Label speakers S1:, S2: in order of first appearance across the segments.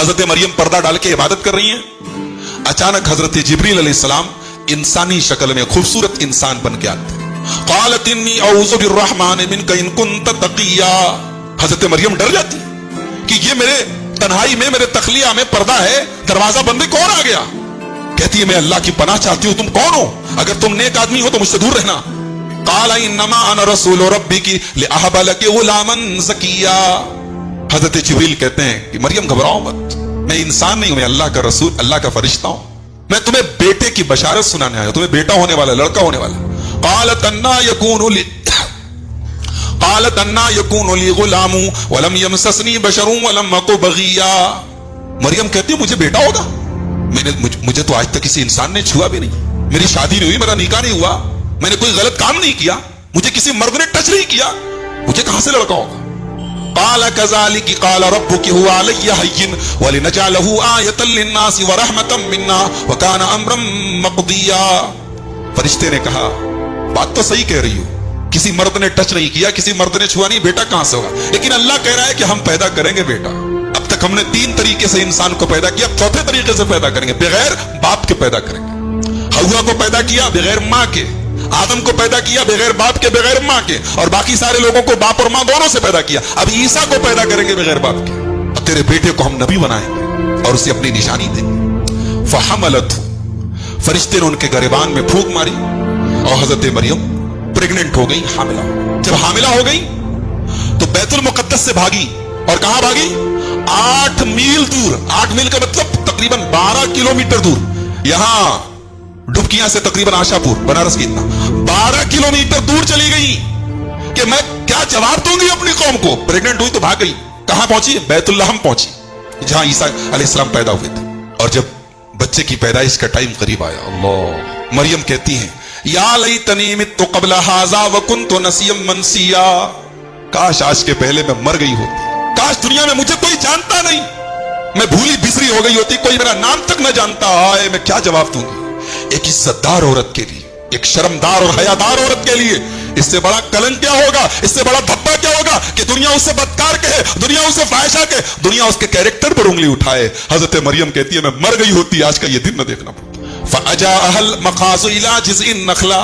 S1: हजरत मरियम पर्दा डाल के इबादत कर रही हैं। अचानक हजरत जिब्रील अलैहिस्सलाम इंसानी शक्ल में खूबसूरत इंसान बन के आते हैं। क़ालत इन्नी औज़ु बिर्रहमान मिनका इन कुन्त तक़िया। हजरत मरियम डर जाती कि ये मेरे तन्हाई में, मेरे तखलिया में पर्दा है, दरवाजा बंद है, कौन आ गया? कहती है मैं अल्लाह की पनाह चाहती हूँ, तुम कौन हो? अगर तुम नेक आदमी हो तो मुझसे दूर रहना। क़ाल इन्नमा अना रसूलु रब्बिकी लिअहब लकी गुलामन ज़किया। हजरत जिब्रील कहते हैं कि मरियम घबराओ मत, मैं इंसान नहीं हूं, मैं अल्लाह का रसूल, अल्लाह का फरिश्ता हूं। मैं तुम्हें बेटे की बशारत सुनाने आया हूं, तुम्हें बेटा होने वाला, लड़का होने वाला। क़ालत अन्ना यकूनु ली गुलामु वलम यमससनी बशरुन वलम अकु बगिया। मरियम कहती है मुझे बेटा होगा? मुझे तो आज तक किसी इंसान ने छुआ भी नहीं, मेरी शादी नहीं हुई, मेरा निकाह नहीं हुआ, मैंने कोई गलत काम नहीं किया, मुझे किसी मर्द ने टच नहीं किया, मुझे कहां से लड़का होगा? क़ाल कज़ालिकी क़ाल रब्बुकी हुवा अलय्या हय्यिन वलिनजअलहु आयतन लिन्नासि व रहमतम मिन्ना व काना अम्रम मक़दिया। फरिश्ते ने कहा बात तो सही कह रही हो, किसी मर्द ने टच नहीं किया, किसी मर्द ने छुआ नहीं, बेटा कहां से होगा? लेकिन अल्लाह कह रहा है कि हम पैदा करेंगे बेटा। अब तक हमने 3 तरीके से इंसान को पैदा किया, चौथे तरीके से पैदा करेंगे, बगैर बाप के पैदा करेंगे। हव्वा को पैदा किया बगैर माँ के, आदम को पैदा किया बगैर बाप के, बगैर माँ के, और बाकी सारे लोगों को बाप और माँ दोनों से पैदा किया। अब ईसा को पैदा करेंगे बगैर बाप के। अब तेरे बेटे को हम नबी बनाएंगे और उसे अपनी निशानी देंगे। फहमलतहु, फरिश्ते ने उनके गिरबान में फूंक मारी और हजरत मरियम प्रेग्नेंट हो गई, हामिला हो गई। जब हामिला हो गई तो बैतुल मुकद्दस से भागी, और कहां भागी? 8 मील दूर। 8 मील का मतलब तकरीबन 12 किलोमीटर दूर। यहां डुबकियां से तकरीबन आशापुर, बनारस की इतना 12 किलोमीटर दूर चली गई कि मैं क्या जवाब दूंगी अपनी कौम को। प्रेग्नेंट हुई तो भाग गई। कहां पहुंची? बैतुल्लाहम पहुंची, जहां ईसा अलैहिस्सलाम पैदा हुए थे। और जब बच्चे की पैदाइश का टाइम करीब आया, अल्लाह, मरियम कहती हैं या लैतनी मित्तु क़ब्ल हाज़ा व कुन्तु नसिय्यम मनसिया। काश आज के पहले मैं मर गई होती, काश दुनिया में मुझे कोई जानता नहीं, मैं भूली बिसरी हो गई होती, कोई मेरा नाम तक न जानता। आए मैं क्या जवाब दूंगी एक इज्जतदार औरत के लिए, एक शर्मदार और हयादार औरत के लिए? इससे बड़ा कलंक क्या होगा, इससे बड़ा धब्बा क्या होगा कि दुनिया उससे बदकार कहे, दुनिया उससे फाहिशा कहे, दुनिया उसके कैरेक्टर पर उंगली उठाए। हजरत मरियम कहती है मैं मर गई होती, आज का ये दिन न देखना पड़ता। फअजाअहल मखाज़ु इला जिज़इन नखला।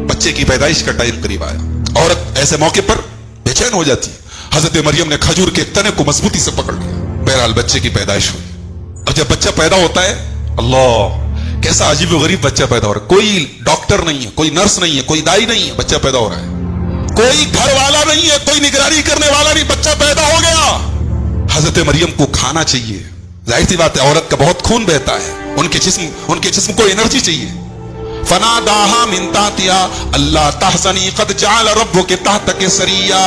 S1: बच्चे की पैदाइश का टाइम करीब आया। औरत ऐसे मौके पर बेचैन हो जाती है। हजरत मरियम ने खजूर के तने को मजबूती से पकड़ लिया। बहरहाल बच्चे की पैदाइश हुई। और जब बच्चा पैदा होता है, अल्लाह कैसा अजीब व गरीब बच्चा पैदा हो रहा है। कोई डॉक्टर नहीं है, कोई नर्स नहीं है, कोई दाई नहीं है, बच्चा पैदा हो रहा है। कोई घर वाला नहीं है, कोई निगरानी करने वाला नहीं, बच्चा पैदा हो गया। हजरत मरियम को खाना चाहिए, जाहिर सी बात है, औरत का बहुत खून बहता है, उनके जिस्म को एनर्जी चाहिए। फनादाहा मिन ताहतिहा अल्ला तहज़नी क़द जअल रब्बुकी तहतकी सरिया।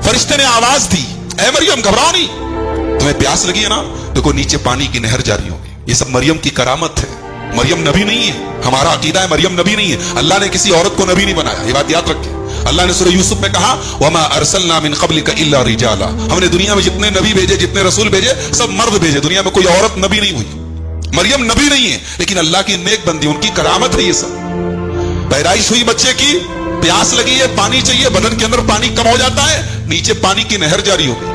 S1: फरिश्ते ने आवाज दी, ऐ मरियम घबराओ नहीं, तुम्हें प्यास लगी है ना, देखो नीचे पानी की नहर जारी होगी। ये सब मरियम की करामत है। मरियम नबी नहीं है, हमारा अकीदा है मरियम नबी नहीं है। अल्लाह ने किसी औरत को नबी नहीं बनाया, ये बात याद रखें। अल्लाह ने सूरह यूसुफ में कहा वमा अरसलना मिन क़ब्लिका इल्ला रिजाला। हमने दुनिया में जितने नबी भेजे, जितने रसूल भेजे, सब मर्द भेजे, दुनिया में कोई औरत नबी नहीं हुई। मरियम नबी नहीं है, लेकिन अल्लाह की नेक बंदी, उनकी करामत है ये सब। पैदाइश हुई बच्चे की, प्यास लगी है, पानी चाहिए, बदन के अंदर पानी कम हो जाता है, नीचे पानी की नहर जारी हो गई।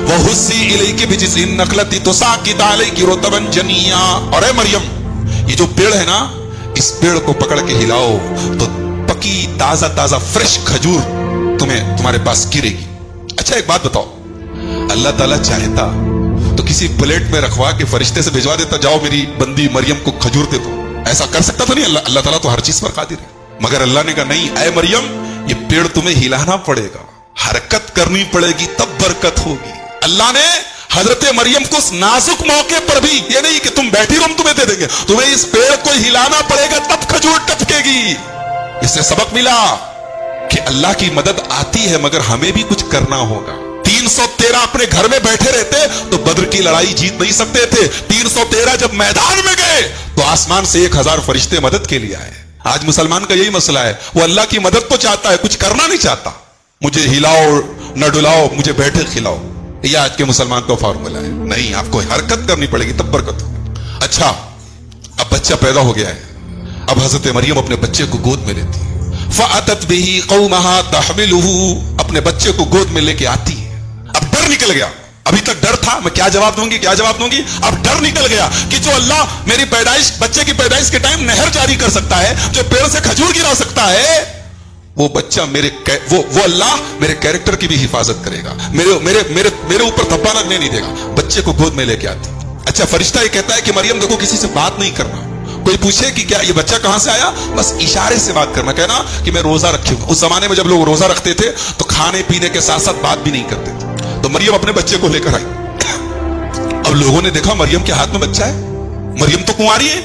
S1: वहुस्सी इलैकी बिजिज़इन नखलति तुसाक़ित अलैकी रुतबन जनिया। और ऐ मरियम, ये जो पेड़ है ना, इस पेड़ को पकड़ के हिलाओ तो पकी ताजा ताजा फ्रेश खजूर तुम्हारे पास गिरेगी। अच्छा एक बात बताओ, अल्लाह ताला चाहता तो किसी प्लेट में रखवा के फरिश्ते से भिजवा देता, जाओ मेरी बंदी मरियम को खजूर दे दो। ऐसा कर सकता तो नहीं? अल्लाह ताला तो हर चीज पर कादिर है। मगर अल्लाह ने कहा नहीं, ऐ मरियम, ये पेड़ तुम्हें हिलाना पड़ेगा, हरकत करनी पड़ेगी, तब बरकत होगी। अल्लाह ने हजरत मरियम को उस नाजुक मौके पर भी, ये नहीं कि तुम बैठी रहो हम तुम्हें दे देंगे, तुम्हें इस पेड़ को हिलाना पड़ेगा तब खजूर टपकेगी। इससे सबक मिला कि अल्लाह की मदद आती है, मगर हमें भी कुछ करना होगा। 313 अपने घर में बैठे रहते तो बद्र की लड़ाई जीत नहीं सकते थे। 313 जब मैदान में गए तो आसमान से 1000 फरिश्ते मदद के लिए आए। आज मुसलमान का यही मसला है, वो अल्लाह की मदद तो चाहता है, कुछ करना नहीं चाहता। मुझे हिलाओ न डुलाओ, मुझे बैठे खिलाओ, ये आज के मुसलमान का फार्मूला है। नहीं, आपको हरकत करनी पड़ेगी तब बरकत हो। अच्छा, अब बच्चा पैदा हो गया है। अब हजरत मरियम अपने बच्चे को गोद में लेती है। फ़अतत बिही क़ौमहा तहमिलुहु, अपने बच्चे को गोद में लेके आती है। अब डर निकल गया, अभी तक डर था, मैं क्या जवाब दूंगी क्या जवाब दूंगी, अब डर निकल गया कि जो अल्लाह मेरी पैदाइश, बच्चे की पैदाइश के टाइम नहर जारी कर सकता है, जो पेड़ से खजूर गिरा सकता है, वो बच्चा वो अल्लाह मेरे कैरेक्टर की भी हिफाजत करेगा, मेरे ऊपर धब्बा लगने नहीं देगा। बच्चे को गोद में लेके आती। अच्छा, फरिश्ता ये कहता है कि मरियम देखो, किसी से बात नहीं करना, कोई पूछे कि क्या ये बच्चा कहां से आया, बस इशारे से बात करना, कहना कि मैं रोजा रखी हूं। उस जमाने में जब लोग रोजा रखते थे तो खाने पीने के साथ साथ बात भी नहीं करते थे। तो मरियम अपने बच्चे को लेकर आई। अब लोगों ने देखा मरियम के हाथ में बच्चा है, मरियम तो कुंवारी है,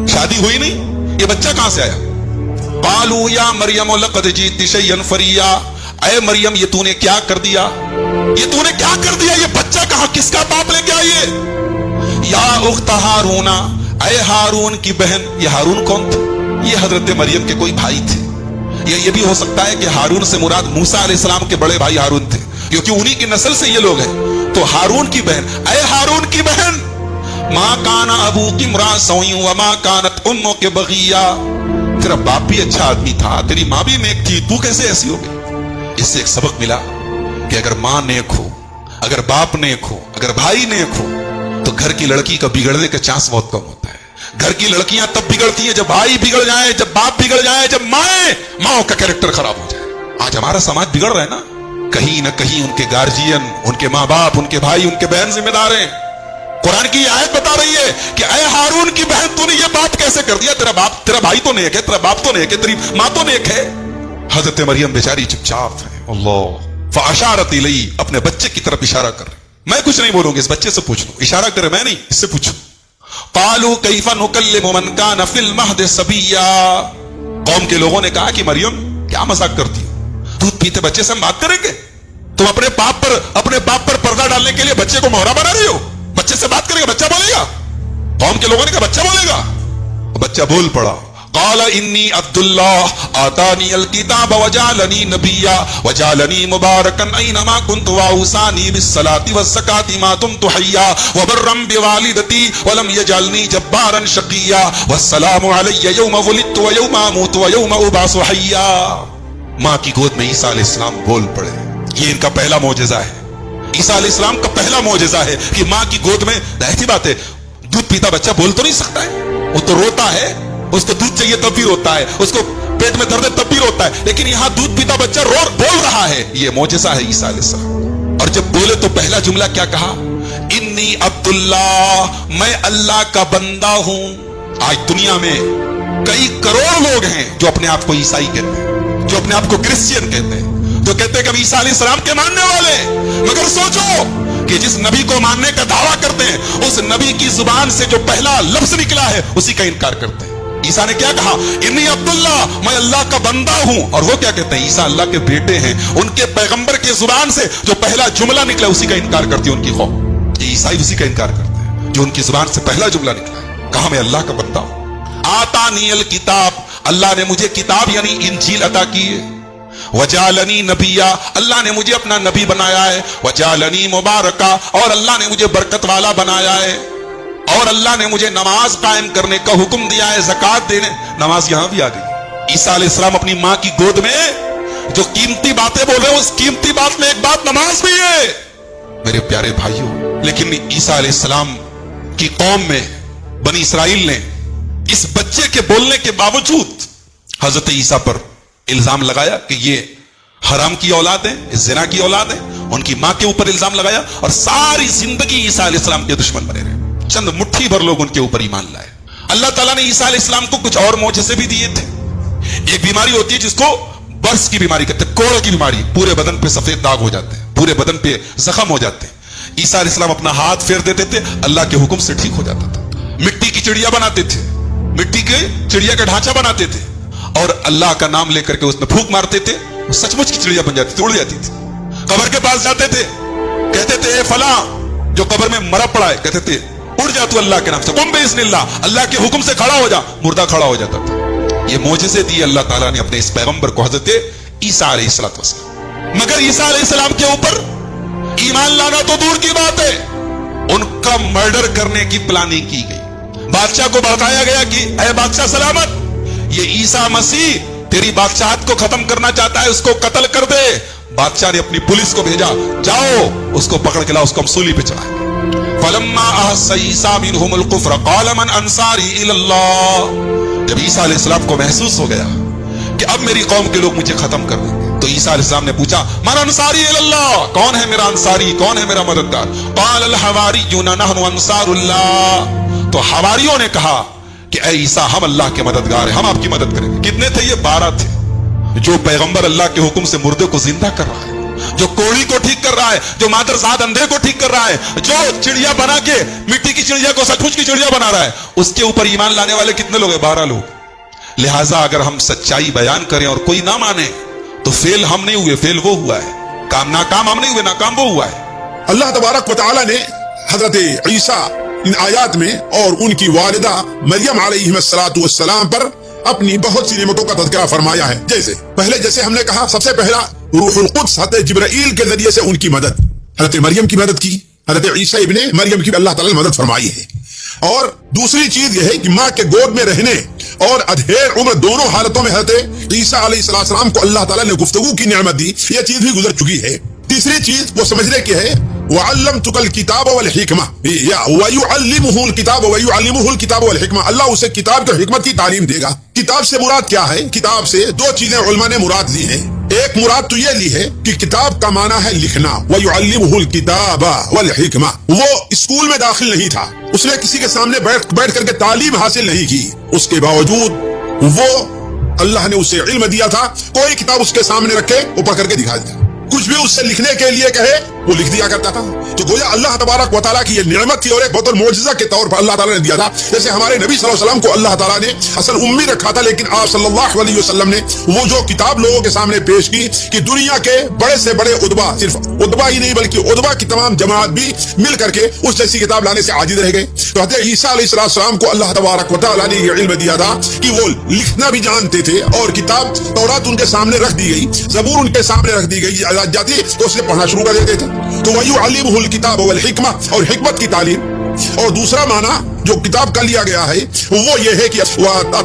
S1: शादी हुई नहीं, ये बच्चा कहां से आया। कालू या मरियम लक़द जीति शय्यन फरिया, अरे मरियम ये तूने क्या कर दिया, ये तूने क्या कर दिया, ये बच्चा कहां, किसका बाप लेके आई है। या उख्त हारूना, अरे हारून की बहन, ये हारून कौन थे, ये हजरत मरियम के कोई भाई थे। ये भी हो सकता है कि हारून से मुराद मूसा अलैहिस्सलाम के बड़े भाई हारून थे, क्योंकि उन्हीं की नस्ल से ये लोग हैं। तो हारून की बहन, अरे हारून की बहन, मां काना अबू की मुरा सोई व मां कानत उम्मो के बगिया, तेरा बाप भी अच्छा आदमी था, तेरी मां भी नेक थी, तू कैसे ऐसी हो गई। इससे एक सबक मिला कि अगर मां नेक हो, अगर बाप नेक हो, अगर भाई नेक हो, तो घर की लड़की का बिगड़ने का चांस बहुत कम होता है। घर की लड़कियां तब बिगड़ती है जब भाई बिगड़ जाए, जब बाप बिगड़ जाए, जब माओ का कैरेक्टर खराब हो जाए। आज हमारा समाज बिगड़ रहा है ना, कहीं ना कहीं उनके गार्जियन, उनके माँ बाप, उनके भाई, उनके बहन जिम्मेदार हैं। कुरान की आयत बता रही है कि अय हारून की बहन, तूने ये बात कैसे कर दिया, तेरा भाई तो नेक है, तेरा बाप तो नेक है, तेरी माँ तो नेक है। हजरत मरियम बेचारी चुपचाप है। अल्लाह फअशारत इलैहि, अपने बच्चे की तरफ इशारा कर रहे। मैं कुछ नहीं बोलूंगी, इस बच्चे से पूछ लो, इशारा करे, मैं नहीं, इससे पूछो। कालू कैफा नुकल्लिमु मन कान फिल महद सबिया, कौम के लोगों ने कहा कि मरियम क्या मजाक करती हो, दूध पीते बच्चे से हम बात करेंगे, तुम अपने बाप पर पर्दा डालने के लिए बच्चे को मोहरा बना रही हो, बच्चे से बात करेगा, बच्चा बोलेगा। कौम के लोगों ने कहा बच्चा बोलेगा, बच्चा बोल पड़ा। काला इन्नी अब्दुल्लाह आतानी अल किताब वजालनी नबिया वजालनी मुबारकन ऐनमा कुन्तु वाउसानी बिस्सलाति वज़्ज़काति मा दुम्तु हय्या वबर्रम बिवालिदती वलम यजअलनी जब्बारन शकिया वस्सलामु अलैया यौम वुलिदतु व यौम अमूतु व यौम उबासु हय्या। मां की गोद में ईसा अलैहिस्सलाम बोल पड़े। ये इनका पहला मौजज़ा है, ईसा अलैहिस्सलाम का पहला मौजज़ा है कि मां की गोद में, ऐसी बात है, दूध पीता बच्चा बोल तो नहीं सकता है, वो तो रोता है, उसको दूध चाहिए तब भी रोता है, उसको पेट में दर्द है तब भी रोता है, लेकिन यहां दूध पीता बच्चा बोल रहा है। ये मौजज़ा है ईसा अलैहिस्सलाम। और जब बोले तो पहला जुमला क्या कहा, इन्नी अब्दुल्लाह, मैं अल्लाह का बंदा हूं। आज दुनिया में कई करोड़ लोग हैं जो अपने आप को ईसाई कहते हैं, जो अपने आप को क्रिश्चियन कहते हैं, जो कहते हैं कि हम ईसा अलैहिस्सलाम के मानने वाले। मगर सोचो कि जिस नबी को मानने का दावा करते हैं, उस नबी की जुबान से जो पहला लफ्ज निकला है उसी का इनकार करते हैं। ईसा ने क्या कहा, इन्नी अब्दुल्लाह, मैं अल्लाह का बंदा हूं। और वो क्या कहते हैं, ईसा अल्लाह के बेटे हैं। उनके पैगंबर के जुबान से जो पहला जुमला निकला उसी का इनकार करती है उनकी कौम। ये ईसाई उसी का इनकार करते हैं जो उनकी जुबान से पहला जुमला निकला, कहा मैं अल्लाह का बंदा हूं। आतानी अल किताब, अल्लाह ने मुझे किताब यानी इंजील अता की है। वजालनी नबिया, अल्लाह ने मुझे अपना नबी बनाया है। वजालनी मुबारका, और अल्लाह ने मुझे बरकत वाला बनाया है। और अल्लाह ने मुझे नमाज कायम करने का हुक्म दिया है, ज़कात देने, नमाज यहां भी आ गई। ईसा अलैहिस्सलाम अपनी मां की गोद में जो कीमती बातें बोल रहे हैं, उस कीमती बात में एक बात नमाज भी है मेरे प्यारे भाइयों। लेकिन ईसा अलैहिस्सलाम की कौम में, बनी इसराइल ने इस बच्चे के बोलने के बावजूद हजरत ईसा पर इल्जाम लगाया कि ये हराम की औलाद है, ज़िना की औलाद है। उनकी मां के ऊपर इल्जाम लगाया और सारी जिंदगी ईसा अलैहिस्सलाम के दुश्मन बने रहे। चंद मुट्ठी भर लोग उनके ऊपर ईमान लाए। अल्लाह ताला ने ईसा अलैहिस्सलाम को कुछ और मौजज़े भी दिए थे। एक बीमारी होती है जिसको बर्स की बीमारी कहते हैं, कोढ़ की बीमारी, पूरे बदन पे सफेद दाग हो जाते हैं, पूरे बदन पे जख्म हो जाते हैं। ईसा अलैहिस्सलाम अपना हाथ फेर देते थे, अल्लाह के हुक्म से ठीक हो जाता था। मिट्टी की चिड़िया बनाते थे, मिट्टी के चिड़िया का ढांचा बनाते थे और अल्लाह का नाम लेकर के उसमें फूंक मारते थे, वो सचमुच की चिड़िया बन जाती थी, उड़ जाती थी। कब्र के पास जाते थे, कहते थे फला जो कब्र में मरा पड़ा है, कहते थे उड़ जा तू अल्लाह के नाम से, कुम बिइज़्निल्लाह, अल्लाह के हुक्म से खड़ा हो जा, मुर्दा खड़ा हो जाता था। ये मौजज़े दिए अल्लाह ताला ने अपने इस पैगंबर को, हजरत ईसा अलैहिस्सलाम। मगर ईसा अलैहिस्सलाम के ऊपर ईमान लाना तो दूर की बात है, उनका मर्डर करने की प्लानिंग की गई। बादशाह को बताया गया कि ऐ बादशाह सलामत, ये ईसा मसीह तेरी बादशाहत को खत्म करना चाहता है, उसको कत्ल कर दे। बादशाह ने अपनी पुलिस को भेजा, जाओ उसको पकड़ के लाओ, उसको हम सूली पे चढ़ाए। फलम्मा अहस्सा ईसा मिनहुमुल कुफ्र क़ाल मन अंसारी इलल्लाह। जब ईसा अलैहिस्सलाम को महसूस हो गया कि अब मेरी कौम के लोग मुझे खत्म कर देंगे, तो ईसा अलैहिस्सलाम ने पूछा, मन अंसारी इलल्लाह, कौन है मेरा अंसारी, कौन है मेरा मददगार? क़ाल अल हवारियून नहनु अंसारुल्लाह। तो हवारियों ने कहा कि ऐ ईसा, हम अल्लाह के मददगार हैं, हम आपकी मदद करेंगे। कितने थे ये? 12 थे। जो पैगंबर अल्लाह के हुक्म से मुर्दे को जिंदा कर रहा है, जो कोढ़ी को ठीक कर रहा है, जो मादरसाद अंधे को ठीक कर रहा है, जो चिड़िया बना के मिट्टी की चिड़िया को सचमुच की चिड़िया बना रहा है, उसके ऊपर ईमान लाने वाले कितने लोग हैं? 12 लोग। लिहाजा अगर हम सच्चाई बयान करें और कोई ना माने तो फेल हम नहीं हुए, फेल वो हुआ है। नाकाम हम नहीं हुए, नाकाम वो हुआ है।
S2: अल्लाह तबारक व तआला ने हजरत ईसा इन आयात में और उनकी वालिदा मरियम अलैहिस्सलातु वस्सलाम पर अपनी बहुत सी नेमतों का तज़किरा फरमाया है। जैसे हमने कहा, सबसे पहला रूहुल कुद्स हज़रत जिब्राईल के जरिए से उनकी मदद, हज़रत मरियम की मदद की, हज़रत ईसा इब्ने मरियम की अल्लाह ताला ने मदद फरमाई है। और दूसरी चीज यह है कि माँ के गोद में रहने और अधेड़ उम्र दोनों हालतों में हज़रत ईसा अलैहिस्सलाम को अल्लाह ताला ने गुफ्तगू की नेमत दी, यह चीज भी गुजर चुकी है। तीसरी चीज वो समझने की है, वअल्लमतुकल किताब वल हिकमा वयुअल्लिमुहुल किताब वयुअल्लिमुहुल किताब वल हिकमा, अल्लाह उसे किताब और हिकमत की तालीम देगा। किताब से मुराद क्या है? किताब से दो चीजें उलमा ने मुराद ली है। एक मुराद तो ये ली है कि किताब का माना है लिखना, वयुअल्लिमुहुल किताब वल हिकमा। वो स्कूल में दाखिल नहीं था, उसने किसी के सामने बैठ करके तालीम हासिल नहीं की, उसके बावजूद वो अल्लाह ने उसे इल्म दिया था। कोई किताब उसके सामने रखे वो पढ़ करके दिखा दिया, कुछ भी उससे लिखने के लिए कहे वो लिख दिया करता था। तो गोया अल्लाह तबारक व तआला की ये नेमत थी और एक बहुत मौजज़ा के तौर पर अल्लाह ताला ने दिया था। जैसे हमारे नबी सल्लल्लाहु अलैहि वसल्लम को अल्लाह ताला ने असल उम्मी रखा था, लेकिन आप सल्लल्लाहु अलैहि वसल्लम ने वो जो किताब लोगों के सामने पेश की कि दुनिया के बड़े से बड़े उदबा, सिर्फ उदबा ही नहीं बल्कि उदबा की तमाम जमात भी मिल करके उस जैसी किताब लाने से आजिज रह गए। तो हज़रत ईसा अलैहिस्सलाम को अल्लाह तबारक व तआला ने ये इल्म दिया था कि वो लिखना भी जानते थे, और किताब तौरात उनके सामने रख दी गई, ज़बूर उनके सामने रख दी गई जाती तो उसे पढ़ना शुरू कर देते थे। तो वयुअल्लिमुहुल किताब वल हिकमा, और हिकमत की तालीम। और दूसरा माना जो किताब का लिया गया है वो ये है कि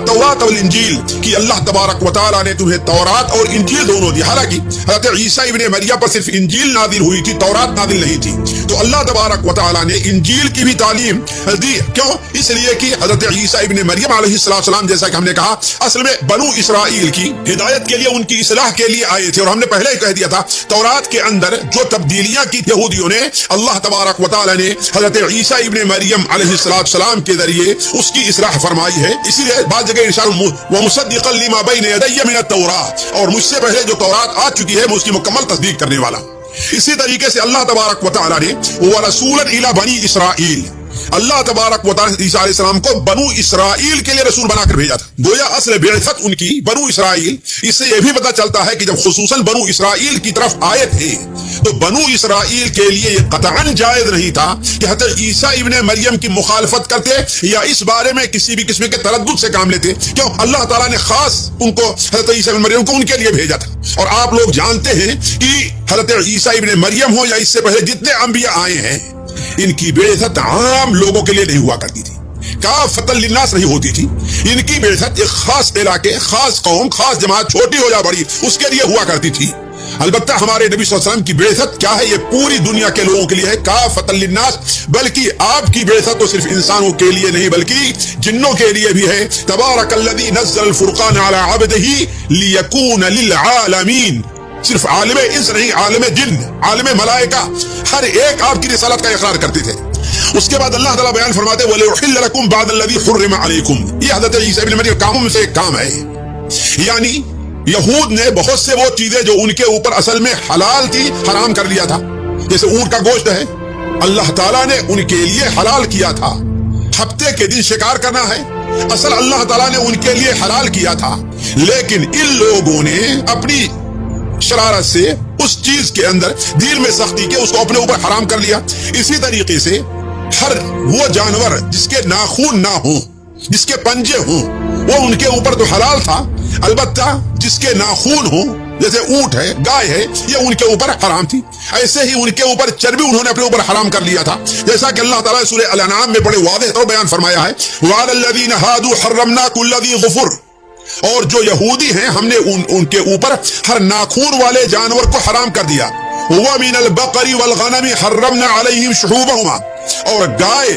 S2: तौरात और इंजील कि अल्लाह तबारक व तआला ने तुम्हें तौरात और इंजील दोनों दी। हालांकि हज़रत ईसा इब्ने मरियम पर सिर्फ इंजील नाजिल हुई थी, तौरात नाजिल नहीं थी। तो अल्लाह तबारक व तआला ने इंजील की भी तालीम दी। क्यों? इसलिए कि हज़रत ईसा इब्ने मरियम अलैहिस्सलाम, जैसा कि हमने कहा, असल में बनु इसराइल की हिदायत के लिए, उनकी इस्लाह के लिए आए थे। और हमने पहले ही कह दिया था, तौरात के अंदर जो तब्दीलियां की यहूदियों ने, अल्लाह तबारक व तआला ने हज़रत ईसा इब्ने मरियम अलैहिस्सलाम के जरिए उसकी इस्लाह फरमाई है। इसीलिए बाद जगह इरशाद व मुसद्दिक़न लिमा बैन यदैया मिन अत-तौरात, और मुझसे पहले जो तौरात आ चुकी है मैं उसकी मुकम्मल तस्दीक करने वाला। इसी तरीके से अल्लाह तबारक व तआला ने व रसूलन इला बनी इसराइल, अल्लाह तबारक व तआला ईसा अलैहिस्सलाम को बनु इसराइल के लिए रसूल बनाकर भेजा था। गोया असल बिअसत उनकी बनु इसराइल। इससे यह भी पता चलता है कि जब खुसूसन बनु इसराइल की तरफ आए थे तो बनु इसराइल के लिए यह कतअन जायज नहीं था कि हज़रत ईसा इब्ने मरियम की मुखालफत करते या इस बारे में किसी भी किस्म के तरद्दुद से काम लेते। क्यों? अल्लाह ताला ने खास उनको, हज़रत ईसा इब्ने मरियम को उनके लिए भेजा था। और आप लोग जानते हैं कि हज़रत ईसा इब्ने मरियम हो या इससे पहले जितने अंबिया आए हैं, इनकी बेइज्जत आम लोगों के लिए नहीं हुआ करती थी, काफ़तन लिन्नास नहीं होती थी। इनकी बेइज्जत एक खास इलाके, खास कौम, खास जमात, छोटी हो या बड़ी, उसके लिए हुआ करती थी। अलबत्ता हमारे नबी सल्लल्लाहु अलैहि वसल्लम की बेइज्जत क्या है? ये पूरी दुनिया के लोगों के लिए है, काफ़तन लिन्नास। बल्कि आपकी बेइज्जत तो सिर्फ इंसानों के लिए नहीं बल्कि जिन्नों के लिए भी है। तबारकल्लज़ी नज़्ज़ल फ़ुरक़ान अला अब्दिही लियकून लिल आलमीन। सिर्फ आलिम इंस नहीं, आलिम जिन, आलिम मलाइका, हर एक आपकी रिसालत का इकरार करते थे। उसके बाद अल्लाह ताला बयान फरमाते वलियुहिल्ल लकुम बअदल्लज़ी हुर्रिम अलैकुम। ये हज़रत ईसा इब्ने मरियम कामों में से एक काम है। यानी यहूद ने बहुत से वो चीजें जो उनके ऊपर असल में हलाल थी हराम कर लिया था। जैसे ऊंट का गोश्त है, अल्लाह ताला ने उनके लिए हलाल किया था। हफ्ते के दिन शिकार करना है, असल अल्लाह ताला ने उनके लिए हलाल किया था। लेकिन इन लोगों ने अपनी शरारत से उस चीज के अंदर दिल में सख्ती के उसको अपने ऊपर हराम कर लिया। इसी तरीके से हर वो जानवर जिसके नाखून ना हो, जिसके पंजे हो, वो उनके ऊपर तो हलाल था। अलबत्ता जिसके नाखून हो, जैसे ऊंट है, गाय है, ये उनके ऊपर हराम थी। ऐसे ही उनके ऊपर चर्बी उन्होंने अपने ऊपर हराम कर लिया था। जैसा कि अल्लाह ताला सूरह अल-अनआम में बड़े वाज़ेह तौर बयान फरमाया है, वअलल्लज़ीना हादू हर्रमना कुल्लज़ी ज़ुफ़ुर। اور جو یہودی ہیں ہم نے ان کے اوپر ہر ناخون والے جانور کو حرام کر دیا. وَمِنَ الْبَقَرِ وَالْغَنَمِ حَرَّمْنَا عَلَيْهِمْ شُحُومَهُمَا, اور گائے